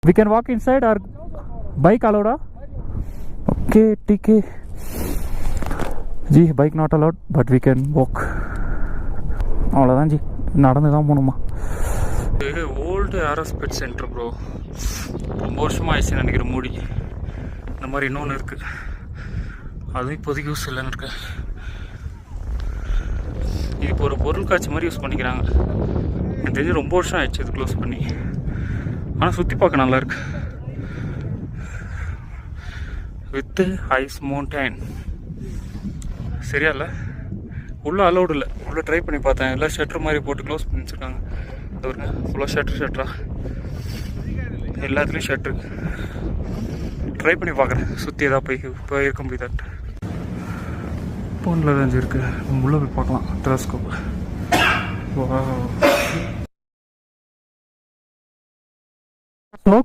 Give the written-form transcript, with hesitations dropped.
We can walk inside or bike allowed? Okay, TK. Ji bike not allowed but we can walk. அவ்வளோதான் ஜி, நடந்து தான் போகணுமா. இது old RS bed centre bro. ரொம்ப வருஷமாக ஆயிடுச்சு நினைக்கிறேன் மூடி. இந்த மாதிரி இன்னொன்று இருக்குது, அதுவும் இப்போதைக்கு யூஸ் இல்லைன்னு இருக்கு. இது இப்போ ஒரு பொருள் காட்சி மாதிரி யூஸ் பண்ணிக்கிறாங்க. எனக்கு தெரிஞ்சு ரொம்ப வருஷம் ஆயிடுச்சு இது க்ளோஸ் பண்ணி. ஆனால் சுற்றி பார்க்க நல்லாயிருக்கு. With ice mountain. சரியா இல்லை, உள்ளே அலௌடு இல்லை. உள்ளே ட்ரை பண்ணி பார்த்தேன், எல்லாம் ஷட்டர் மாதிரி போட்டு க்ளோஸ் பண்ணி வச்சுருக்காங்க. பாருங்க, ஃபுல்லாக ஷட்டரா, எல்லாத்துலேயும் ஷட்டரு. ட்ரை பண்ணி பார்க்குறேன், சுற்றி ஏதாவது போய் இருக்க முடியுதான்ட்டு. ஃபோனில் தான் இருக்குது, நம்ம உள்ளே போய் பார்க்கலாம். டெலஸ்கோப். ஸ்னோ